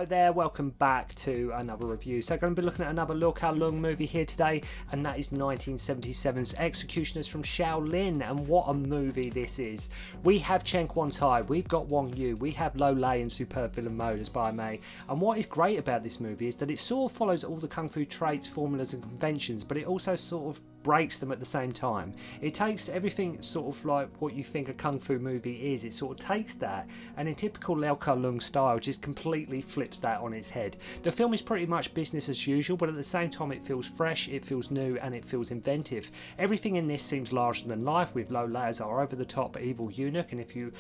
there, welcome back to another review. So I'm going to be looking at another Kar-leung movie here today, and that is 1977's Executioners from Shaolin. And what a movie this is. We have Chen Kuan-tai, we've got Wong, we have Lieh in superb villain mode as by May. And what is great about this movie is that it sort of follows all the kung fu traits, formulas and conventions, but it also sort of breaks them at the same time. It takes everything sort of like what you think a kung fu movie is, it sort of takes that and in typical Kar-leung style just completely flips that on its head. The film is pretty much business as usual, but at the same time it feels fresh, it feels new and it feels inventive. Everything in this seems larger than life, with Lieh as our over the top evil eunuch, and if you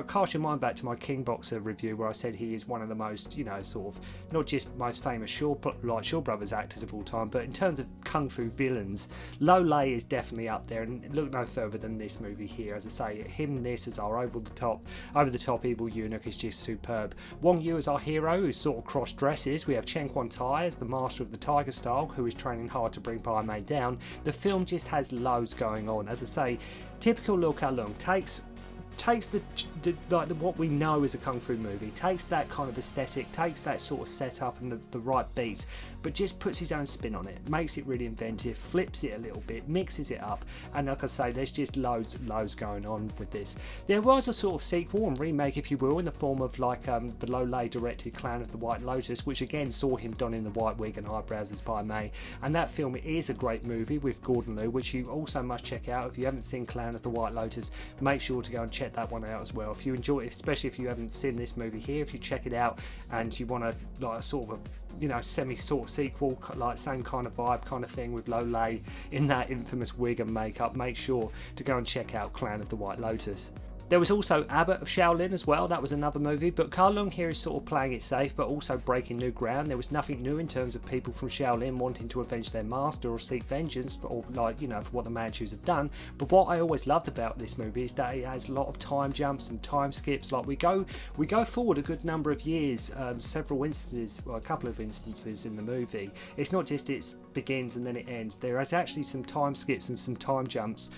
cast your mind back to my King Boxer review where I said he is one of the most, you know, sort of not just most famous Shaw Brothers actors of all time, but in terms of kung fu villains, Lieh is definitely up there, and look no further than this movie here. As I say, him, this as our over the top evil eunuch is just superb. Wong as our hero, who sort of cross dresses. We have Chen Kuan-tai as the master of the tiger style, who is training hard to bring Pai Mei down. The film just has loads going on. As I say, typical Kar-leung takes what we know as a kung fu movie, takes that kind of aesthetic, takes that sort of setup and the right beats, but just puts his own spin on it, makes it really inventive, flips it a little bit, mixes it up, and like I say, there's just loads going on with this. There was a sort of sequel and remake, if you will, in the form of like the Lieh directed Clan of the White Lotus, which again saw him donning the white wig and eyebrows as Pai Mei, and that film is a great movie with Gordon Lieh, which you also must check out. If you haven't seen Clan of the White Lotus, make sure to go and check that one out as well. If you enjoy it, especially if you haven't seen this movie here, if you check it out and you want to like sort of a, you know, semi sort of sequel, like same kind of vibe kind of thing with Lieh in that infamous wig and makeup, make sure to go and check out Clan of the White Lotus. There was also Abbot of Shaolin as well, that was another movie, but Kar-leung here is sort of playing it safe but also breaking new ground. There was nothing new in terms of people from Shaolin wanting to avenge their master or seek vengeance, or like, you know, for what the Manchus have done. But what I always loved about this movie is that it has a lot of time jumps and time skips. Like we go forward a good number of years, several instances, well, a couple of instances in the movie. It's not just it begins and then it ends. There is actually some time skips and some time jumps,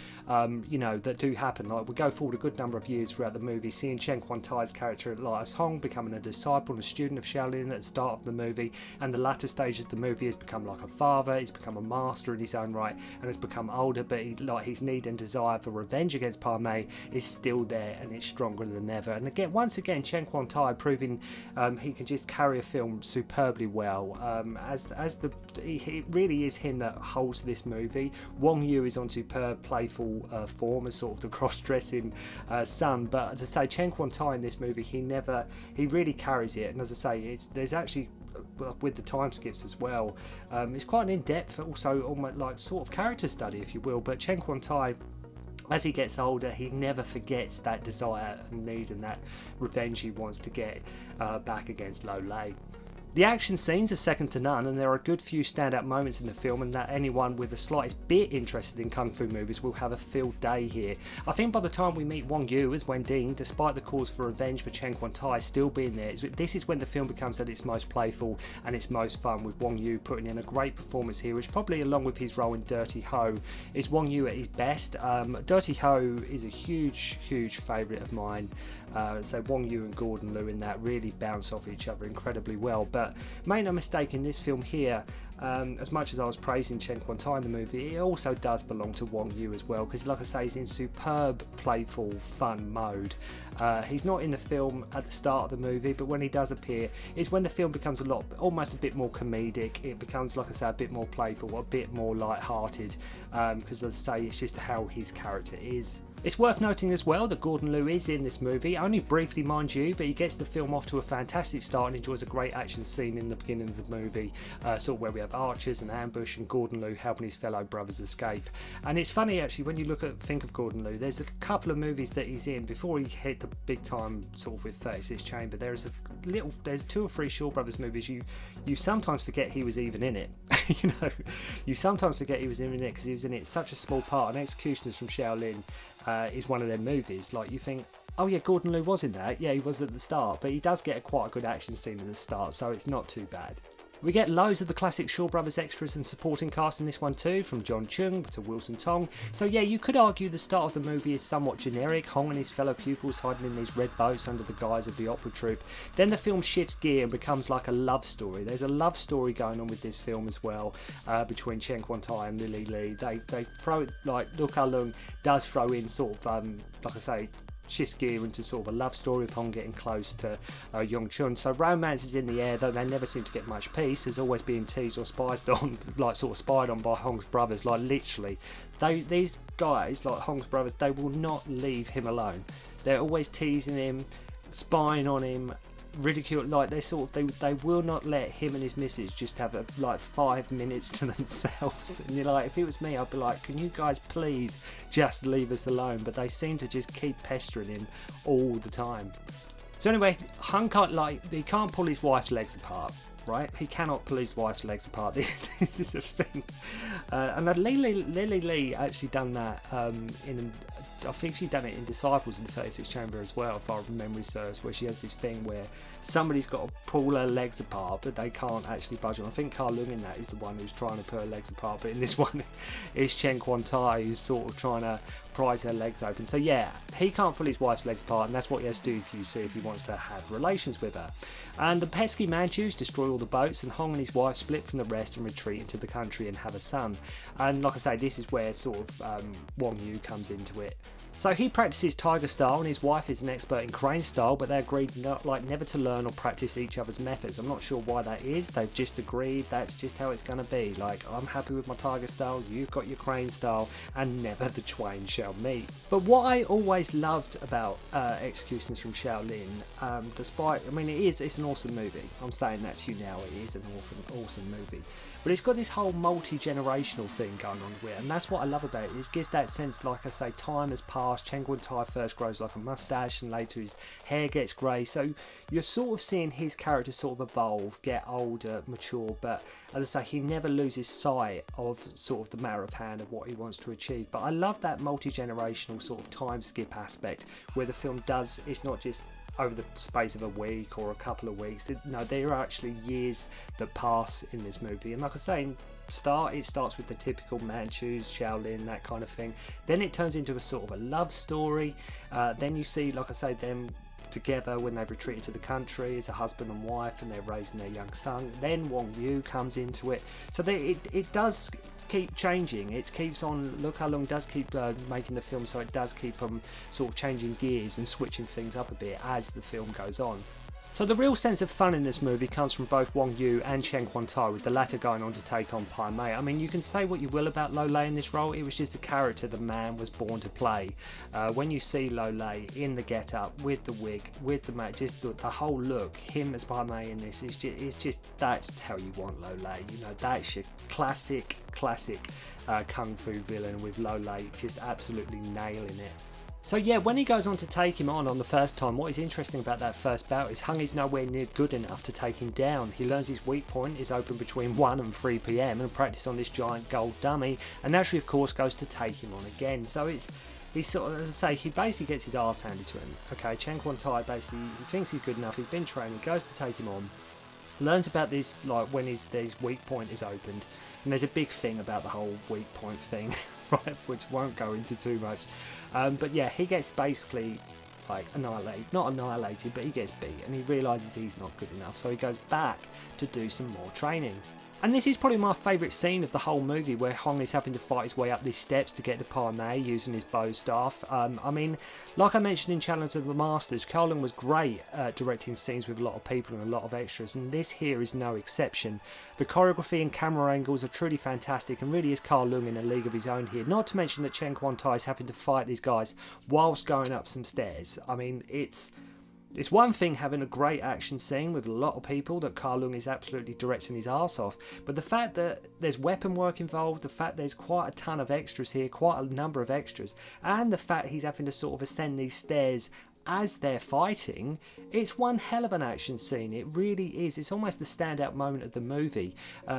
you know, that do happen. Like we go forward a good number of years throughout the movie, seeing Chen Kuan-tai's character Lieh Hong becoming a disciple and a student of Shaolin at the start of the movie, and the latter stages of the movie has become like a father, he's become a master in his own right and has become older, but his need and desire for revenge against Pai Mei is still there and it's stronger than ever. And again, once again, Chen Kuan-tai proving he can just carry a film superbly well. It really is him that holds this movie. Wong is on superb playful form as sort of the cross-dressing son, but as I say, Chen Kuan-tai in this movie, he really carries it. And as I say, there's actually with the time skips as well, it's quite an in-depth, also almost like sort of character study, if you will. But Chen Kuan-tai, as he gets older, he never forgets that desire and need and that revenge he wants to get back against Lieh. The action scenes are second to none, and there are a good few standout moments in the film, and that anyone with the slightest bit interested in kung fu movies will have a field day here. I think by the time we meet Wong as Wen Ding, despite the cause for revenge for Chen Kuan-tai still being there, this is when the film becomes at its most playful and its most fun, with Wong putting in a great performance here, which probably, along with his role in Dirty Ho, is Wong at his best. Dirty Ho is a huge favourite of mine, so Wong and Gordon Lieh in that really bounce off each other incredibly well. But make no mistake, in this film here, as much as I was praising Chen Kuan-tai in the movie, it also does belong to Wong as well, because like I say, he's in superb, playful, fun mode. He's not in the film at the start of the movie, but when he does appear, it's when the film becomes almost a bit more comedic. It becomes, like I say, a bit more playful, a bit more light-hearted, because as I say, it's just how his character is. It's worth noting as well that Gordon Lieh is in this movie, only briefly mind you, but he gets the film off to a fantastic start and enjoys a great action scene in the beginning of the movie, sort of where we have archers and ambush and Gordon Lieh helping his fellow brothers escape. And it's funny actually, when you think of Gordon Lieh, there's a couple of movies that he's in before he hit the big time sort of with 36 Chamber. There's 2 or 3 Shaw Brothers movies you sometimes forget he was even in it. You know, you sometimes forget he was in it because he was in it such a small part, and Executioners from Shaolin is one of their movies. Like, you think, oh yeah, Gordon Lieh was in that. Yeah, he was at the start, but he does get quite a good action scene at the start, so it's not too bad. We get loads of the classic Shaw Brothers extras and supporting cast in this one too, from John Chung to Wilson Tong. So yeah, you could argue the start of the movie is somewhat generic, Hong and his fellow pupils hiding in these red boats under the guise of the opera troupe. Then the film shifts gear and becomes like a love story. There's a love story going on with this film as well, between Chen Kuan-tai and Lieh. They throw it, like Kar-leung does throw in sort of, like I say, shifts gear into sort of a love story upon getting close to Yong Chun. So romance is in the air, though they never seem to get much peace. There's always being teased or spied on, like sort of spied on by Hong's brothers. Like literally, these guys, like Hong's brothers, they will not leave him alone. They're always teasing him, spying on him, ridicule, like they will not let him and his missus just have like 5 minutes to themselves. And you're like, if it was me, I'd be like, can you guys please just leave us alone? But they seem to just keep pestering him all the time. So anyway, Hung he can't pull his wife's legs apart, right? He cannot pull his wife's legs apart. This is a thing. And Lieh actually done that I think she done it in Disciples in the 36th Chamber as well, if our memory serves, where she has this thing where somebody's got to pull her legs apart, but they can't actually budge them. I think Kar-leung in that is the one who's trying to pull her legs apart, but in this one, it's Chen Kuan-tai who's sort of trying to prise her legs open. So yeah, he can't pull his wife's legs apart, and that's what he has to do if he wants to have relations with her. And the pesky Manchus destroy all the boats, and Hong and his wife split from the rest and retreat into the country and have a son. And like I say, this is where sort of Wong Yu comes into it. So he practices tiger style and his wife is an expert in crane style, but they agreed never to learn or practice each other's methods. I'm not sure why that is. They've just agreed that's just how it's going to be. Like, I'm happy with my tiger style, you've got your crane style, and never the twain shall meet. But what I always loved about Executions from Shaolin, despite, I mean, it's an awesome movie. I'm saying that to you now, it is an awesome movie. But it's got this whole multi-generational thing going on with it, and that's what I love about it. It gives that sense, like I say, time has passed. Chen Kuan-tai first grows like a mustache, and later his hair gets grey. So you're sort of seeing his character sort of evolve, get older, mature. But as I say, he never loses sight of sort of the matter of hand of what he wants to achieve. But I love that multi-generational sort of time skip aspect, where the film does. It's not just over the space of a week or a couple of weeks. No, there are actually years that pass in this movie, and like I say, it starts with the typical Manchus, Shaolin, that kind of thing. Then it turns into a sort of a love story. Then you see, like I say, them together when they've retreated to the country as a husband and wife, and they're raising their young son. Then Wong Yu comes into it. So it does keep changing. It keeps on. Look, Kar-leung does keep making the film, so it does keep sort of changing gears and switching things up a bit as the film goes on. So the real sense of fun in this movie comes from both Wong Yu and Chen Kuan-tai, with the latter going on to take on Pai Mei. I mean, you can say what you will about Lieh in this role, it was just a character the man was born to play. When you see Lieh in the get-up, with the wig, with the just the whole look, him as Pai Mei in this, it's just that's how you want Lieh. You know, that's your classic kung fu villain, with Lieh just absolutely nailing it. So yeah, when he goes on to take him on the first time, what is interesting about that first bout is Hung is nowhere near good enough to take him down. He learns his weak point is open between 1 and 3 PM and practice on this giant gold dummy, and naturally of course goes to take him on again. So he's sort of, as I say, he basically gets his arse handed to him. Okay, Chen Kuan-tai basically thinks he's good enough, he's been training, goes to take him on, learns about this, like when his weak point is opened, and there's a big thing about the whole weak point thing, right, which won't go into too much. But yeah, he gets basically like not annihilated, but he gets beat, and he realises he's not good enough, so he goes back to do some more training. And this is probably my favourite scene of the whole movie, where Hong is having to fight his way up these steps to get to Pai Mei using his bow staff. I mean, like I mentioned in Challenge of the Masters, Kar-leung was great at directing scenes with a lot of people and a lot of extras, and this here is no exception. The choreography and camera angles are truly fantastic, and really is Kar-leung in a league of his own here. Not to mention that Chen Kuan-tai is having to fight these guys whilst going up some stairs. I mean, it's one thing having a great action scene with a lot of people that Kar-leung is absolutely directing his arse off, but the fact that there's weapon work involved, the fact there's quite a ton of extras here, quite a number of extras, and the fact he's having to sort of ascend these stairs as they're fighting, it's one hell of an action scene. It really is. It's almost the standout moment of the movie,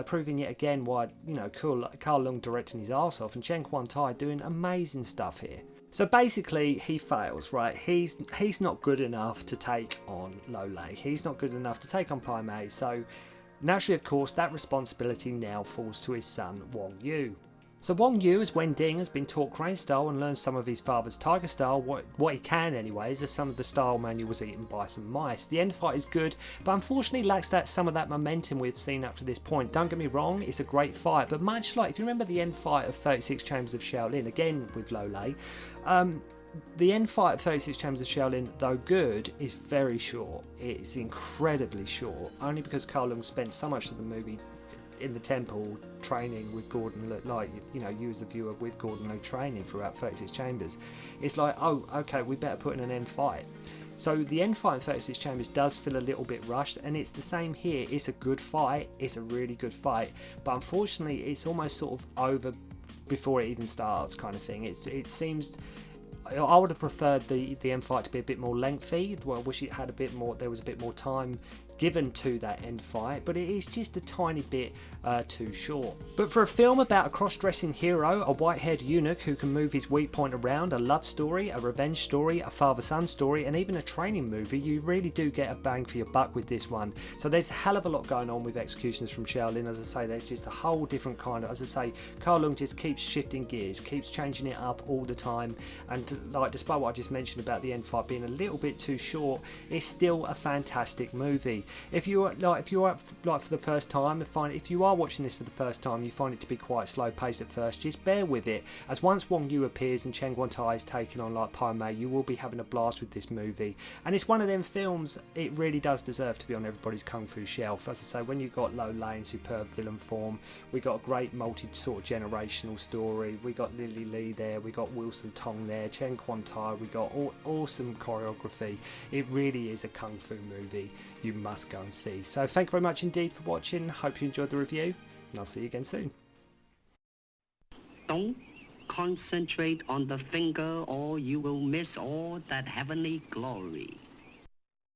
proving yet again why, you know, Kar-leung directing his arse off and Chen Kuan-tai doing amazing stuff here. So basically, he fails, right? He's not good enough to take on Lieh. He's not good enough to take on Pai Mei. So Naturally, of course, that responsibility now falls to his son, Wong Yu. So Wong Yu, as Wen Ding, has been taught Crane style and learned some of his father's Tiger style, what he can anyways, as some of the style manual was eaten by some mice. The end fight is good, but unfortunately lacks some of that momentum we've seen up to this point. Don't get me wrong, it's a great fight, but much like, if you remember the end fight of 36 Chambers of Shaolin, again with Lieh, the end fight of 36 Chambers of Shaolin, though good, is very short. It's incredibly short, only because Kar-leung spent so much of the movie in the temple training with Gordon Lieh, like, you know, you as the viewer with Gordon Lieh training throughout 36 Chambers. It's like, oh, okay, we better put in an end fight. So the end fight in 36 Chambers does feel a little bit rushed, and it's the same here. It's a good fight, it's a really good fight, but unfortunately it's almost sort of over before it even starts, kind of thing. It seems, I would have preferred the end fight to be a bit more lengthy. Well, I wish it had a bit more, there was a bit more time given to that end fight, but it is just a tiny bit too short. But for a film about a cross-dressing hero, a white-haired eunuch who can move his weak point around, a love story, a revenge story, a father-son story, and even a training movie, you really do get a bang for your buck with this one. So there's a hell of a lot going on with Executioners from Shaolin. As I say, there's just a whole different kind of, as I say, Kar-leung just keeps shifting gears, keeps changing it up all the time, and like, despite what I just mentioned about the end fight being a little bit too short, it's still a fantastic movie. If you are for the first time, if you are watching this for the first time, you find it to be quite slow paced at first, just bear with it, as once Wong Yu appears and Chen Kuan-tai is taken on like Pai Mei, you will be having a blast with this movie. And it's one of them films, it really does deserve to be on everybody's kung fu shelf. As I say, when you've got Lieh in superb villain form, we got a great multi sort of generational story, we got Lieh there, we got Wilson Tong there, Chen Kuan-tai, we got awesome choreography. It really is a kung fu movie you must go and see. So thank you very much indeed for watching. Hope you enjoyed the review, and I'll see you again soon. Don't concentrate on the finger or you will miss all that heavenly glory.